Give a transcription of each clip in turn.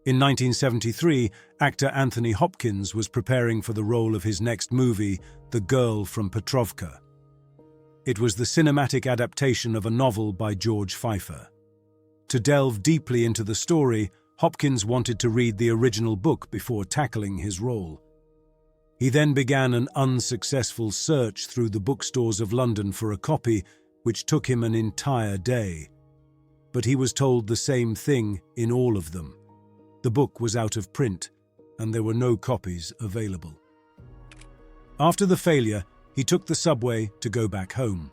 In 1973, actor Anthony Hopkins was preparing for the role of his next movie, The Girl from Petrovka. It was the cinematic adaptation of a novel by George Pfeiffer. To delve deeply into the story, Hopkins wanted to read the original book before tackling his role. He then began an unsuccessful search through the bookstores of London for a copy, which took him an entire day. But he was told the same thing in all of them. The book was out of print, and there were no copies available. After the failure, he took the subway to go back home.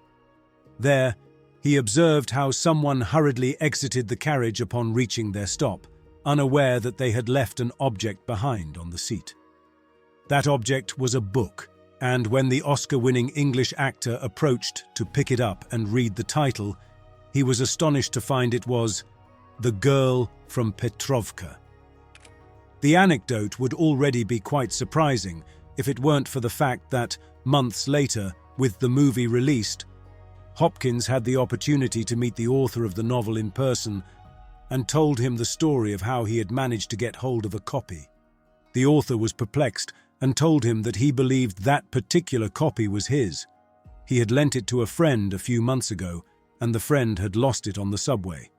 There, he observed how someone hurriedly exited the carriage upon reaching their stop, unaware that they had left an object behind on the seat. That object was a book, and when the Oscar-winning English actor approached to pick it up and read the title, he was astonished to find it was The Girl from Petrovka. The anecdote would already be quite surprising if it weren't for the fact that, months later, with the movie released, Hopkins had the opportunity to meet the author of the novel in person and told him the story of how he had managed to get hold of a copy. The author was perplexed and told him that he believed that particular copy was his. He had lent it to a friend a few months ago, and the friend had lost it on the subway.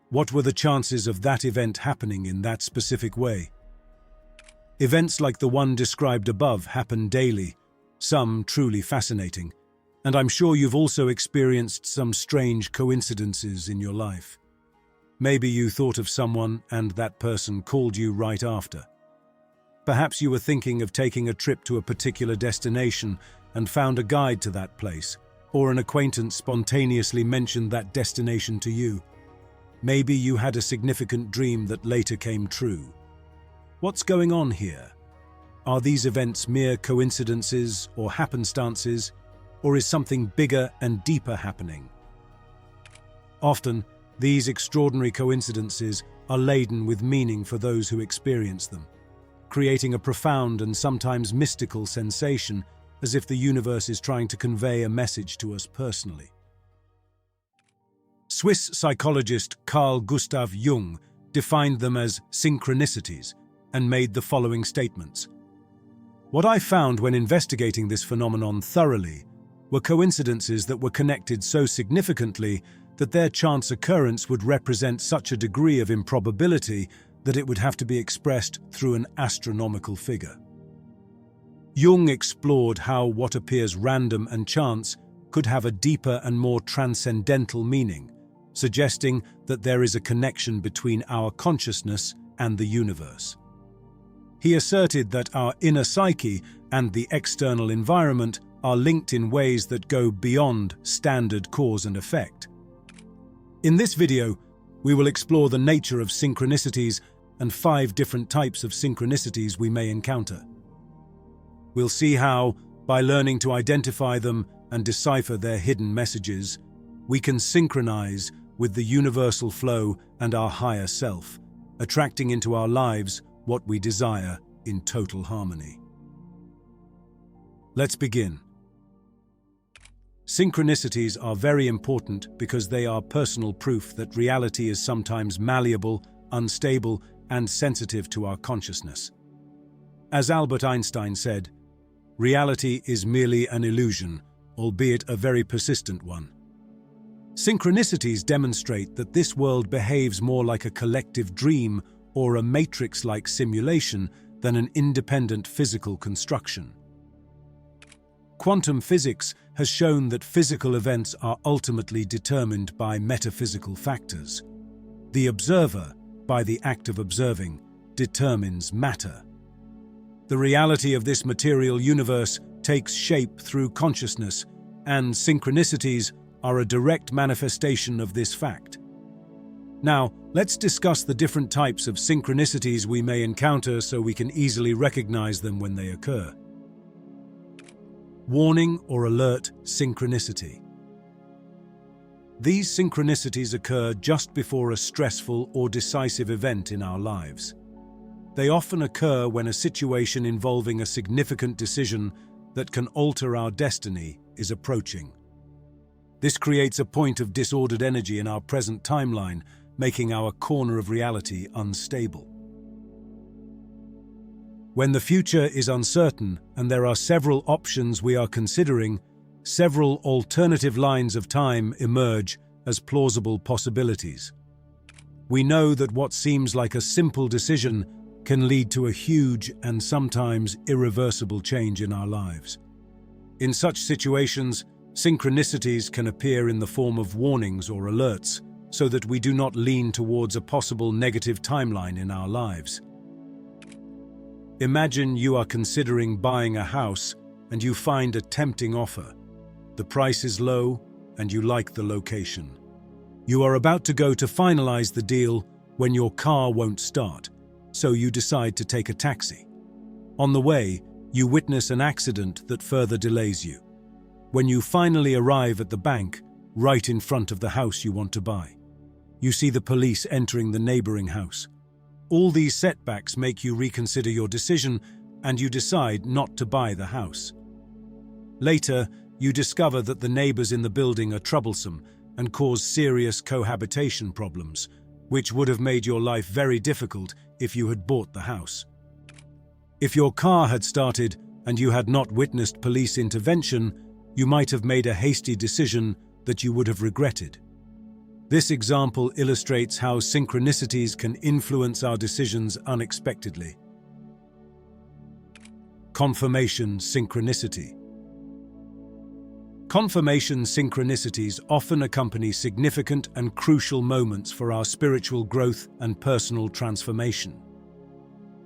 What were the chances of that event happening in that specific way? Events like the one described above happen daily, some truly fascinating, and I'm sure you've also experienced some strange coincidences in your life. Maybe you thought of someone and that person called you right after. Perhaps you were thinking of taking a trip to a particular destination and found a guide to that place, or an acquaintance spontaneously mentioned that destination to you. Maybe you had a significant dream that later came true. What's going on here? Are these events mere coincidences or happenstances, or is something bigger and deeper happening? Often, these extraordinary coincidences are laden with meaning for those who experience them, creating a profound and sometimes mystical sensation, as if the universe is trying to convey a message to us personally. Swiss psychologist Carl Gustav Jung defined them as synchronicities and made the following statements. What I found when investigating this phenomenon thoroughly were coincidences that were connected so significantly that their chance occurrence would represent such a degree of improbability that it would have to be expressed through an astronomical figure. Jung explored how what appears random and chance could have a deeper and more transcendental meaning, suggesting that there is a connection between our consciousness and the universe. He asserted that our inner psyche and the external environment are linked in ways that go beyond standard cause and effect. In this video, we will explore the nature of synchronicities and 5 different types of synchronicities we may encounter. We'll see how, by learning to identify them and decipher their hidden messages, we can synchronize with the universal flow and our higher self, attracting into our lives what we desire in total harmony. Let's begin. Synchronicities are very important because they are personal proof that reality is sometimes malleable, unstable, and sensitive to our consciousness. As Albert Einstein said, reality is merely an illusion, albeit a very persistent one. Synchronicities demonstrate that this world behaves more like a collective dream or a matrix-like simulation than an independent physical construction. Quantum physics has shown that physical events are ultimately determined by metaphysical factors. The observer, by the act of observing, determines matter. The reality of this material universe takes shape through consciousness, and synchronicities are a direct manifestation of this fact. Now, let's discuss the different types of synchronicities we may encounter so we can easily recognize them when they occur. Warning or alert synchronicity. These synchronicities occur just before a stressful or decisive event in our lives. They often occur when a situation involving a significant decision that can alter our destiny is approaching. This creates a point of disordered energy in our present timeline, making our corner of reality unstable. When the future is uncertain and there are several options we are considering, several alternative lines of time emerge as plausible possibilities. We know that what seems like a simple decision can lead to a huge and sometimes irreversible change in our lives. In such situations, synchronicities can appear in the form of warnings or alerts, so that we do not lean towards a possible negative timeline in our lives. Imagine you are considering buying a house and you find a tempting offer. The price is low and you like the location. You are about to go to finalize the deal when your car won't start, so you decide to take a taxi. On the way, you witness an accident that further delays you. When you finally arrive at the bank, right in front of the house you want to buy, you see the police entering the neighboring house. All these setbacks make you reconsider your decision and you decide not to buy the house. Later, you discover that the neighbors in the building are troublesome and cause serious cohabitation problems, which would have made your life very difficult if you had bought the house. If your car had started and you had not witnessed police intervention, you might have made a hasty decision that you would have regretted. This example illustrates how synchronicities can influence our decisions unexpectedly. Confirmation synchronicity. Confirmation synchronicities often accompany significant and crucial moments for our spiritual growth and personal transformation.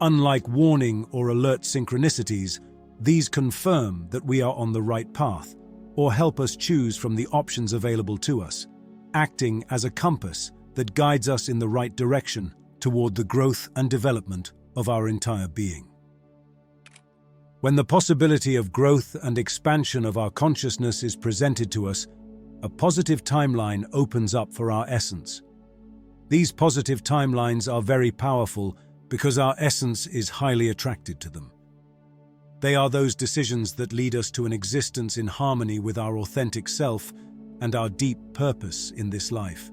Unlike warning or alert synchronicities, these confirm that we are on the right path or help us choose from the options available to us, acting as a compass that guides us in the right direction toward the growth and development of our entire being. When the possibility of growth and expansion of our consciousness is presented to us, a positive timeline opens up for our essence. These positive timelines are very powerful because our essence is highly attracted to them. They are those decisions that lead us to an existence in harmony with our authentic self and our deep purpose in this life.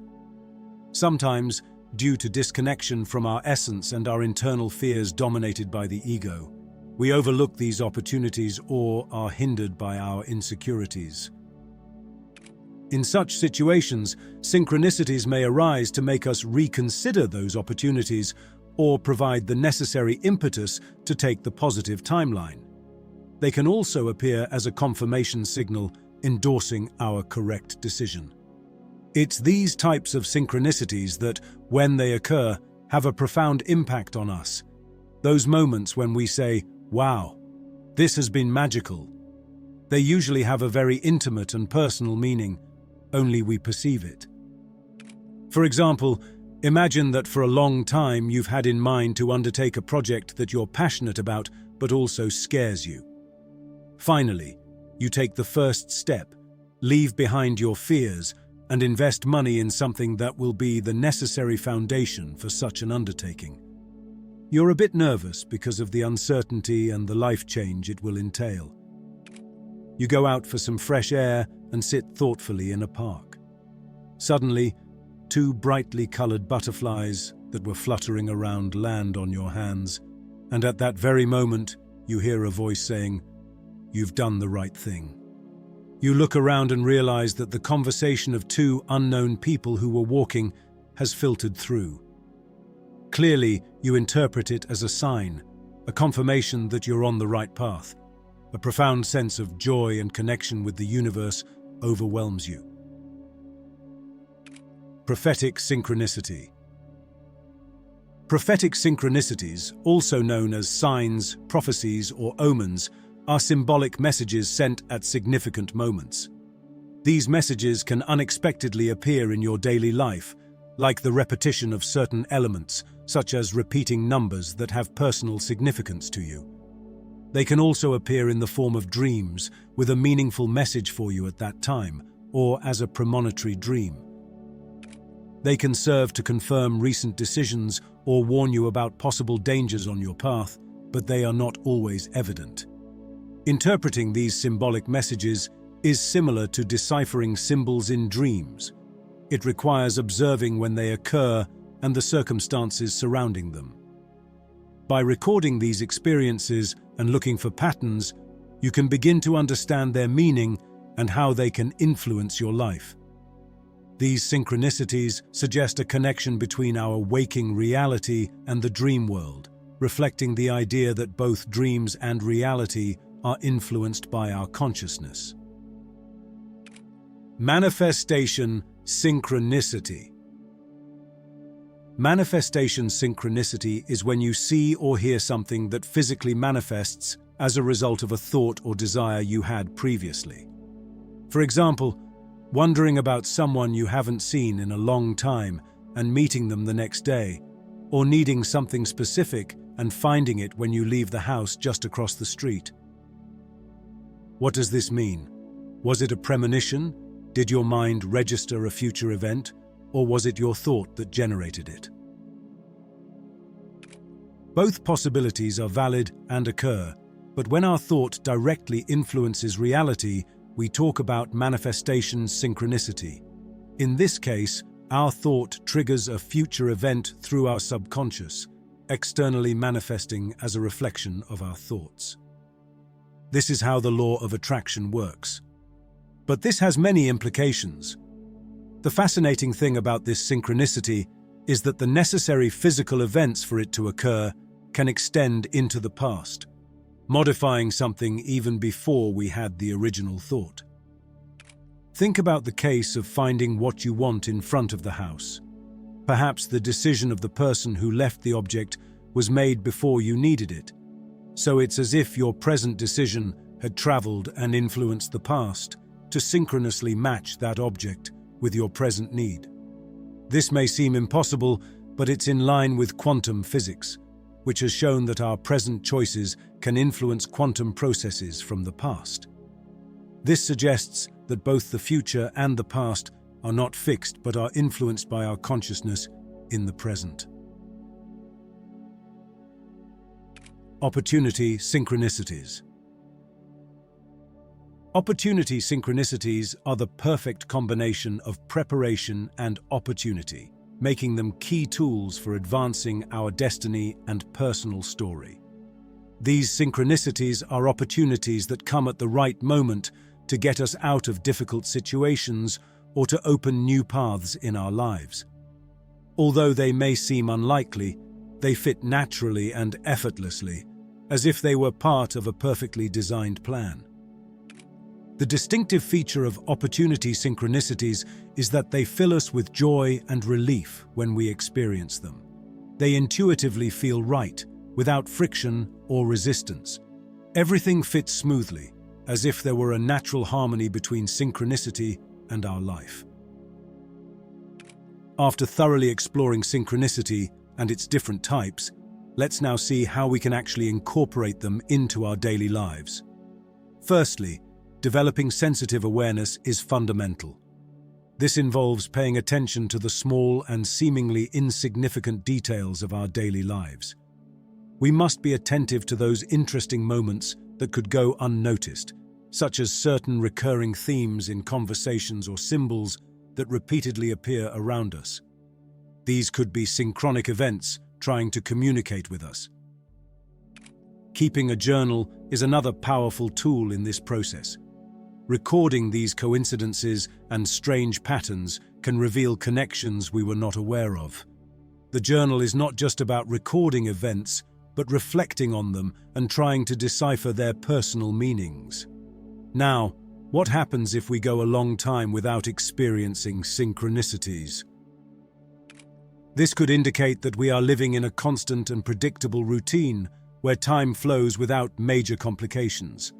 Sometimes, due to disconnection from our essence and our internal fears dominated by the ego, we overlook these opportunities or are hindered by our insecurities. In such situations, synchronicities may arise to make us reconsider those opportunities or provide the necessary impetus to take the positive timeline. They can also appear as a confirmation signal endorsing our correct decision. It's these types of synchronicities that, when they occur, have a profound impact on us. Those moments when we say, "Wow, this has been magical." They usually have a very intimate and personal meaning, only we perceive it. For example, imagine that for a long time you've had in mind to undertake a project that you're passionate about but also scares you. Finally, you take the first step, leave behind your fears, and invest money in something that will be the necessary foundation for such an undertaking. You're a bit nervous because of the uncertainty and the life change it will entail. You go out for some fresh air and sit thoughtfully in a park. Suddenly, two brightly colored butterflies that were fluttering around land on your hands, and at that very moment, you hear a voice saying, "You've done the right thing." You look around and realize that the conversation of two unknown people who were walking has filtered through. Clearly, you interpret it as a sign, a confirmation that you're on the right path. A profound sense of joy and connection with the universe overwhelms you. Prophetic synchronicity. Prophetic synchronicities, also known as signs, prophecies, or omens, are symbolic messages sent at significant moments. These messages can unexpectedly appear in your daily life, like the repetition of certain elements, such as repeating numbers that have personal significance to you. They can also appear in the form of dreams, with a meaningful message for you at that time, or as a premonitory dream. They can serve to confirm recent decisions or warn you about possible dangers on your path, but they are not always evident. Interpreting these symbolic messages is similar to deciphering symbols in dreams. It requires observing when they occur and the circumstances surrounding them. By recording these experiences and looking for patterns, you can begin to understand their meaning and how they can influence your life. These synchronicities suggest a connection between our waking reality and the dream world, reflecting the idea that both dreams and reality are influenced by our consciousness. Manifestation synchronicity. Manifestation synchronicity is when you see or hear something that physically manifests as a result of a thought or desire you had previously. For example, wondering about someone you haven't seen in a long time and meeting them the next day, or needing something specific and finding it when you leave the house just across the street. What does this mean? Was it a premonition? Did your mind register a future event, or was it your thought that generated it? Both possibilities are valid and occur, but when our thought directly influences reality, we talk about manifestation synchronicity. In this case, our thought triggers a future event through our subconscious, externally manifesting as a reflection of our thoughts. This is how the law of attraction works. But this has many implications. The fascinating thing about this synchronicity is that the necessary physical events for it to occur can extend into the past, modifying something even before we had the original thought. Think about the case of finding what you want in front of the house. Perhaps the decision of the person who left the object was made before you needed it, so it's as if your present decision had traveled and influenced the past to synchronously match that object with your present need. This may seem impossible, but it's in line with quantum physics, which has shown that our present choices can influence quantum processes from the past. This suggests that both the future and the past are not fixed but are influenced by our consciousness in the present. Opportunity synchronicities. Opportunity synchronicities are the perfect combination of preparation and opportunity, making them key tools for advancing our destiny and personal story. These synchronicities are opportunities that come at the right moment to get us out of difficult situations or to open new paths in our lives. Although they may seem unlikely, they fit naturally and effortlessly, as if they were part of a perfectly designed plan. The distinctive feature of opportunity synchronicities is that they fill us with joy and relief when we experience them. They intuitively feel right, without friction or resistance. Everything fits smoothly, as if there were a natural harmony between synchronicity and our life. After thoroughly exploring synchronicity and its different types, let's now see how we can actually incorporate them into our daily lives. Firstly, developing sensitive awareness is fundamental. This involves paying attention to the small and seemingly insignificant details of our daily lives. We must be attentive to those interesting moments that could go unnoticed, such as certain recurring themes in conversations or symbols that repeatedly appear around us. These could be synchronic events trying to communicate with us. Keeping a journal is another powerful tool in this process. Recording these coincidences and strange patterns can reveal connections we were not aware of. The journal is not just about recording events, but reflecting on them and trying to decipher their personal meanings. Now, what happens if we go a long time without experiencing synchronicities? This could indicate that we are living in a constant and predictable routine where time flows without major complications.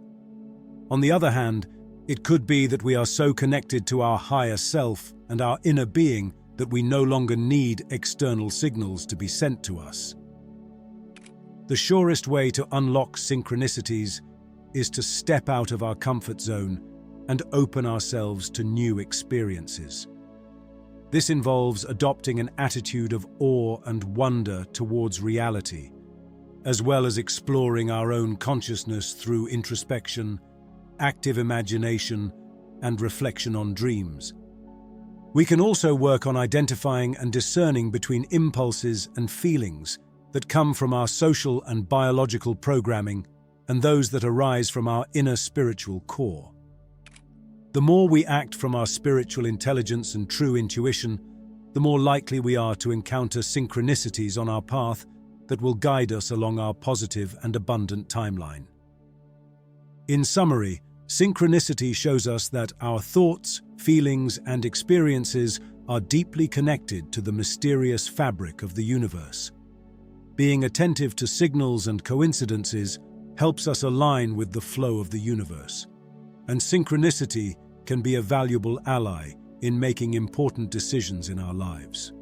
On the other hand, it could be that we are so connected to our higher self and our inner being that we no longer need external signals to be sent to us. The surest way to unlock synchronicities is to step out of our comfort zone and open ourselves to new experiences. This involves adopting an attitude of awe and wonder towards reality, as well as exploring our own consciousness through introspection, active imagination, and reflection on dreams. We can also work on identifying and discerning between impulses and feelings that come from our social and biological programming and those that arise from our inner spiritual core. The more we act from our spiritual intelligence and true intuition, the more likely we are to encounter synchronicities on our path that will guide us along our positive and abundant timeline. In summary, synchronicity shows us that our thoughts, feelings, and experiences are deeply connected to the mysterious fabric of the universe. Being attentive to signals and coincidences helps us align with the flow of the universe, and synchronicity can be a valuable ally in making important decisions in our lives.